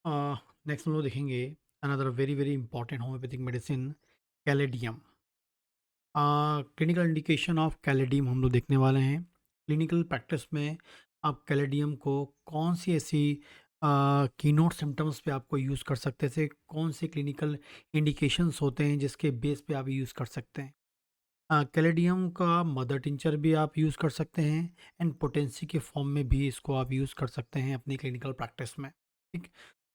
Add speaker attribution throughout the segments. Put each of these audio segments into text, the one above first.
Speaker 1: Next हम लोग देखेंगे another very very important homeopathic medicine caladium. Clinical indication of caladium हम लोग देखने वाले हैं। क्लिनिकल प्रैक्टिस में आप कैलेडियम को कौन सी ऐसी कीनोट सिम्टम्स पे आपको यूज़ कर सकते थे, कौन से क्लिनिकल इंडिकेशंस होते हैं जिसके बेस पे आप यूज़ कर सकते हैं। कैलेडियम का मदर टिंचर भी आप यूज़ कर सकते हैं एंड पोटेंसी के फॉर्म में भी इसको आप यूज़ कर सकते हैं अपनी क्लिनिकल प्रैक्टिस में। ठीक।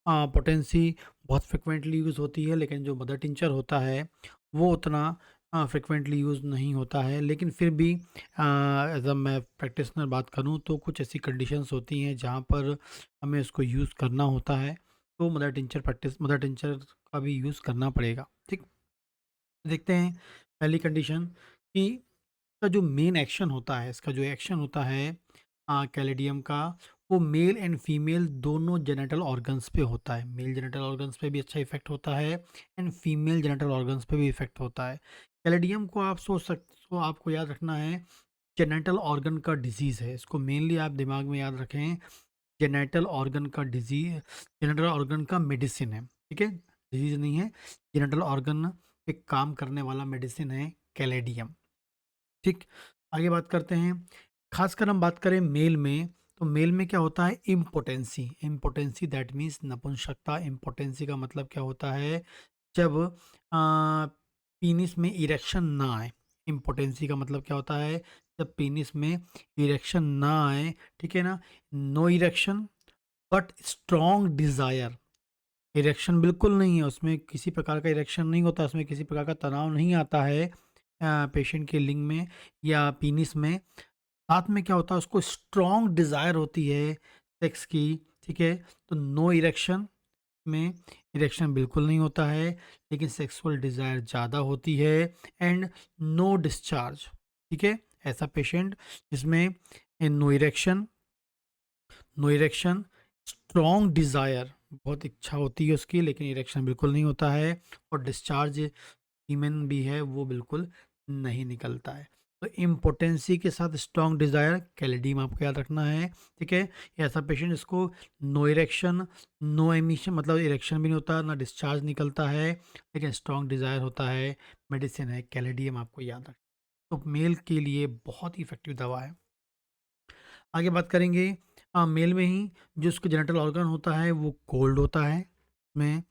Speaker 1: पोटेंसी बहुत फ्रिक्वेंटली यूज़ होती है, लेकिन जो मदर टिंचर होता है वो उतना फ्रिक्वेंटली यूज़ नहीं होता है, लेकिन फिर भी एज अ मैं प्रैक्टिशनर बात करूँ तो कुछ ऐसी कंडीशंस होती हैं जहाँ पर हमें उसको यूज़ करना होता है, तो मदर टिंचर का भी यूज़ करना पड़ेगा। ठीक। देखते हैं पहली कंडीशन कि इसका जो मेन एक्शन होता है, इसका जो एक्शन होता है कैलेडियम का, वो मेल एंड फीमेल दोनों जेनिटल ऑर्गन्स पे होता है। मेल जेनिटल ऑर्गन्स पे भी अच्छा इफेक्ट होता है एंड फीमेल जेनिटल ऑर्गन्स पे भी इफेक्ट होता है। कैलेडियम को आप सोच सकते हो, आपको याद रखना है जेनेटल ऑर्गन का डिजीज़ है। इसको मेनली आप दिमाग में याद रखें, जेनेटल ऑर्गन का डिजीज, जेनेटल ऑर्गन का मेडिसिन है। ठीक है, डिजीज नहीं है, जेनेटल ऑर्गन पे काम करने वाला मेडिसिन है कैलेडियम। ठीक। आगे बात करते हैं, खासकर हम बात करें मेल में, तो मेल में क्या होता है, इम्पोटेंसी। इम्पोटेंसी दैट मीन्स नपुंसकता। इम्पोटेंसी का मतलब क्या होता है, जब पीनिस में इरेक्शन ना आए। इम्पोटेंसी का मतलब क्या होता है, जब पीनिस में इरेक्शन ना आए। ठीक है ना, no erection but strong desire. Erection बिल्कुल नहीं है, उसमें किसी प्रकार का इरेक्शन नहीं होता, उसमें किसी प्रकार का तनाव नहीं आता है पेशेंट के लिंग में या पीनिस में। साथ में क्या होता है, उसको स्ट्रॉन्ग डिजायर होती है सेक्स की। ठीक है, तो नो इरेक्शन में इरेक्शन बिल्कुल नहीं होता है, लेकिन सेक्सुअल डिजायर ज़्यादा होती है एंड नो डिस्चार्ज। ठीक है, ऐसा पेशेंट जिसमें नो इरेक्शन, स्ट्रॉन्ग डिज़ायर, बहुत इच्छा होती है उसकी लेकिन इरेक्शन बिल्कुल नहीं होता है, और डिस्चार्ज हीमेन भी है वो बिल्कुल नहीं निकलता है। तो इम्पोटेंसी के साथ स्ट्रॉन्ग डिज़ायर, कैलेडियम आपको याद रखना है। ठीक है, ये ऐसा पेशेंट जिसको नो इरेक्शन, नो एमिशन, मतलब इरेक्शन भी नहीं होता, ना डिस्चार्ज निकलता है, लेकिन स्ट्रॉन्ग डिज़ायर होता है, मेडिसिन है कैलेडियम, आपको याद रखना। तो मेल के लिए बहुत ही इफेक्टिव दवा है। आगे बात करेंगे, मेल में ही जो उसका जेनिटल ऑर्गन होता है वो कोल्ड होता है, में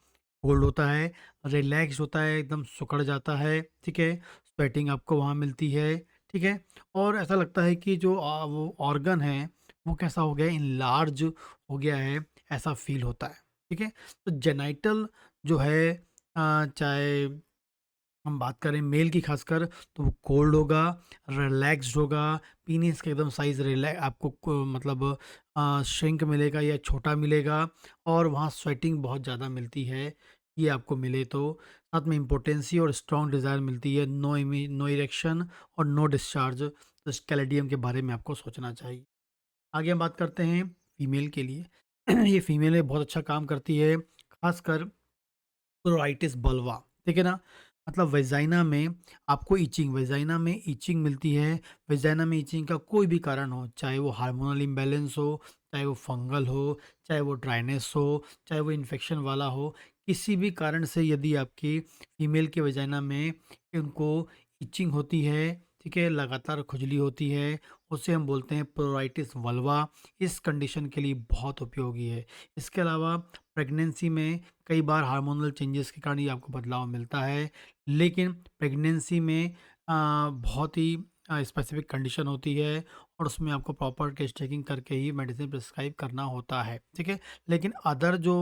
Speaker 1: कोल्ड होता है, रिलैक्स होता है, एकदम सिकुड़ जाता है। ठीक है, स्वेटिंग आपको वहाँ मिलती है। ठीक है, और ऐसा लगता है कि जो वो ऑर्गन है वो कैसा हो गया, इनलार्ज हो गया है, ऐसा फील होता है। ठीक है, तो जेनिटल जो है, चाहे हम बात करें मेल की खासकर, तो वो कोल्ड होगा, रिलैक्स्ड होगा, पीनिस का एकदम साइज रिलैक्स आपको मतलब श्रिंक मिलेगा या छोटा मिलेगा, और वहाँ स्वेटिंग बहुत ज़्यादा मिलती है, ये आपको मिले तो। साथ में इम्पोटेंसी और स्ट्रॉन्ग डिज़ायर मिलती है, नो इरेक्शन और नो डिस्चार्ज। तो इस कैलेडियम के बारे में आपको सोचना चाहिए। आगे हम बात करते हैं फीमेल के लिए। ये फीमेल में बहुत अच्छा काम करती है, खासकर प्रोराइटिस बल्बा। ठीक है ना, मतलब वेजाइना में आपको ईचिंग, वेजाइना में ईचिंग मिलती है। वेजाइना में ईचिंग का कोई भी कारण हो, चाहे वो हार्मोनल इम्बैलेंस हो, चाहे वो फंगल हो, चाहे वो ड्राइनेस हो, चाहे वो इन्फेक्शन वाला हो, किसी भी कारण से यदि आपकी फीमेल के वेजाइना में उनको ईचिंग होती है, ठीक है, लगातार खुजली होती है, उसे हम बोलते हैं प्रोराइटिस वल्वा। इस कंडीशन के लिए बहुत उपयोगी है। इसके अलावा प्रेगनेंसी में कई बार हार्मोनल चेंजेस के कारण ये आपको बदलाव मिलता है, लेकिन प्रेगनेंसी में बहुत ही स्पेसिफिक कंडीशन होती है, और उसमें आपको प्रॉपर टेस्ट चेकिंग करके ही मेडिसिन प्रिस्क्राइब करना होता है। ठीक है, लेकिन अदर जो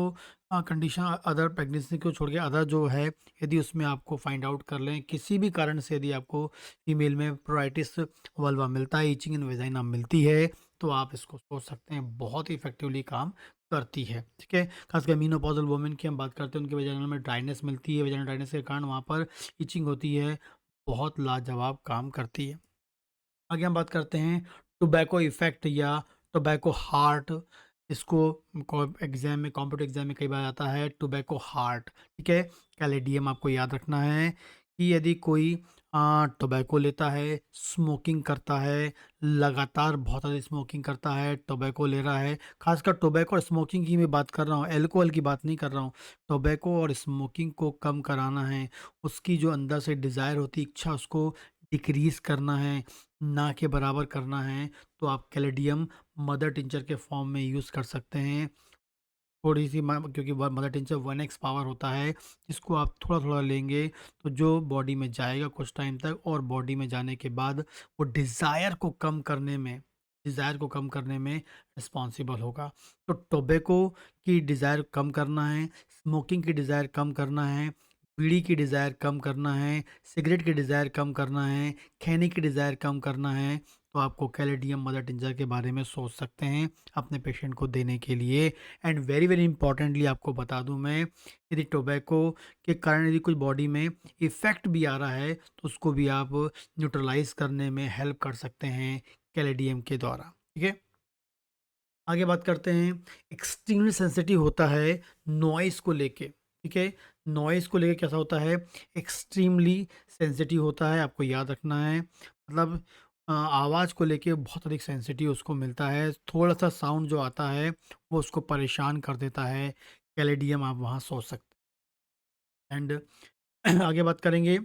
Speaker 1: कंडीशन, अदर प्रेगनेंसी को छोड़ के अदर जो है, यदि उसमें आपको फाइंड आउट कर लें किसी भी कारण से, यदि आपको फीमेल में प्रोराइटिस वल्वा मिलता है, ईचिंग इन वेजाइना मिलती है, तो आप इसको सोच सकते हैं बहुत ही इफेक्टिवली काम करती है। ठीक है, खासकर मीनोपॉजल वुमेन की हम बात करते हैं, उनके वजाइना में ड्राइनेस मिलती है, वजाइना ड्राइनेस के कारण वहाँ पर इचिंग होती है, बहुत लाजवाब काम करती है। आगे हम बात करते हैं टोबैको इफ़ेक्ट या टोबैको हार्ट। इसको एग्जाम में, कॉम्पिटिटिव एग्जाम में कई बार आता है टोबैको हार्ट। ठीक है, कैलेडियम आपको याद रखना है कि यदि कोई टोबैको लेता है, स्मोकिंग करता है, लगातार बहुत ज़्यादा स्मोकिंग करता है, टोबैको ले रहा है, ख़ासकर टोबैको और स्मोकिंग की मैं बात कर रहा हूँ, अल्कोहल की बात नहीं कर रहा हूँ। टोबैको और स्मोकिंग को कम कराना है, उसकी जो अंदर से डिज़ायर होती है, इच्छा उसको डिक्रीज़ करना है, ना के बराबर करना है, तो आप कैलेडियम मदर टिंचर के फॉर्म में यूज़ कर सकते हैं। थोड़ी-सी क्योंकि व मदर टिंचर 1x पावर होता है, जिसको आप थोड़ा-थोड़ा लेंगे, तो जो बॉडी में जाएगा कुछ टाइम तक और बॉडी में जाने के बाद वो डिज़ायर को कम करने में रिस्पॉन्सिबल होगा। तो टोबैको की डिज़ायर कम करना है, स्मोकिंग की डिज़ायर कम करना है, बीड़ी की डिज़ायर कम करना है, सिगरेट की डिज़ायर कम करना है, खैनी की डिज़ायर कम करना है, तो आपको कैलेडियम मदर टिंचर के बारे में सोच सकते हैं अपने पेशेंट को देने के लिए। एंड वेरी वेरी इंपॉर्टेंटली आपको बता दूं मैं, यदि टोबैको के कारण यदि कुछ बॉडी में इफ़ेक्ट भी आ रहा है तो उसको भी आप न्यूट्रलाइज करने में हेल्प कर सकते हैं कैलेडियम के द्वारा। ठीक है, आगे बात करते हैं। एक्सट्रीमली सेंसिटिव होता है नॉइस को लेके। ठीक है, नॉइस को लेके कैसा होता है, एक्सट्रीमली सेंसिटिव होता है, आपको याद रखना है। मतलब आवाज़ को लेके बहुत अधिक सेंसिटिव उसको मिलता है, थोड़ा सा साउंड जो आता है वो उसको परेशान कर देता है। कैलेडियम आप वहाँ सोच सकते हैं। एंड आगे बात करेंगे,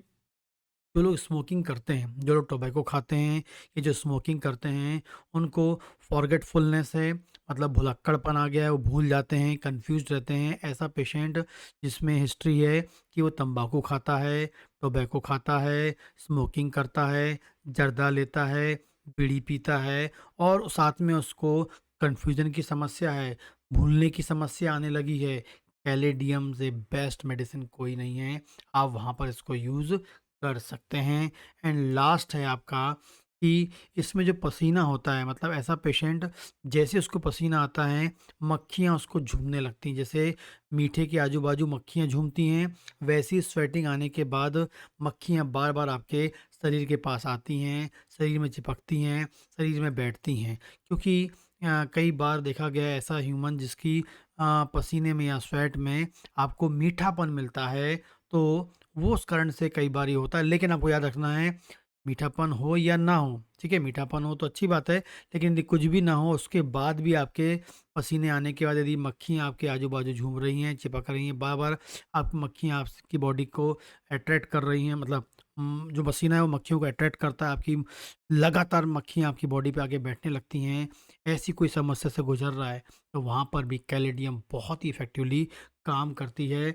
Speaker 1: जो लोग स्मोकिंग करते हैं, जो लोग टोबैको खाते हैं, ये जो स्मोकिंग करते हैं, उनको फॉरगेटफुलनेस है, मतलब भुलक्कड़पन आ गया है, वो भूल जाते हैं, कंफ्यूज्ड रहते हैं। ऐसा पेशेंट जिसमें हिस्ट्री है कि वो तंबाकू खाता है, टोबैको खाता है, स्मोकिंग करता है, जर्दा लेता है, बीड़ी पीता है और साथ में उसको कन्फ्यूजन की समस्या है, भूलने की समस्या आने लगी है, कैलेडियम से बेस्ट मेडिसिन कोई नहीं है। आप वहाँ पर इसको यूज़ कर सकते हैं। एंड लास्ट है आपका कि इसमें जो पसीना होता है, मतलब ऐसा पेशेंट जैसे उसको पसीना आता है, मक्खियाँ उसको झूमने लगती हैं, जैसे मीठे के आजू बाजू मक्खियाँ झूमती हैं, वैसी स्वेटिंग आने के बाद मक्खियाँ बार बार आपके शरीर के पास आती हैं, शरीर में चिपकती हैं, शरीर में बैठती हैं। क्योंकि कई बार देखा गया है ऐसा ह्यूमन जिसकी पसीने में या स्वेट में आपको मीठापन मिलता है, तो वो उस कारण से कई बार ये होता है। लेकिन आपको याद रखना है, मीठापन हो या ना हो, ठीक है, मीठापन हो तो अच्छी बात है, लेकिन यदि कुछ भी ना हो उसके बाद भी आपके पसीने आने के बाद यदि मक्खियाँ आपके आजू बाजू झूम रही हैं, चिपक रही हैं, बार बार आप मक्खियाँ आपकी बॉडी को अट्रैक्ट कर रही हैं, मतलब जो पसीना है वो मक्खियों को अट्रैक्ट करता है, आपकी लगातार मक्खियाँ आपकी बॉडी पे आके बैठने लगती हैं, ऐसी कोई समस्या से गुजर रहा है, तो वहाँ पर भी कैलेडियम बहुत ही इफेक्टिवली काम करती है,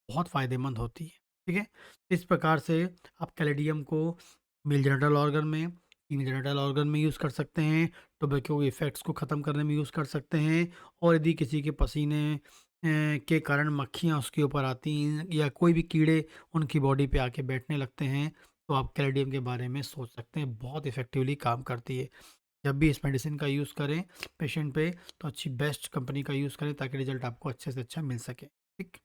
Speaker 1: बहुत फ़ायदेमंद होती है। ठीक है? इस प्रकार से आप कैलेडियम को मेल जेनिटल ऑर्गन में, फीमेल जेनिटल ऑर्गन में यूज़ कर सकते हैं, टोबैको के इफ़ेक्ट्स को ख़त्म करने में यूज़ कर सकते हैं, और यदि किसी के पसीने के कारण मक्खियाँ उसके ऊपर आती हैं या कोई भी कीड़े उनकी बॉडी पे आके बैठने लगते हैं, तो आप कैलेडियम के बारे में सोच सकते हैं, बहुत इफ़ेक्टिवली काम करती है। जब भी इस मेडिसिन का यूज़ करें पेशेंट पे, तो अच्छी बेस्ट कंपनी का यूज़ करें ताकि रिज़ल्ट आपको अच्छे से अच्छा मिल सके। ठीक?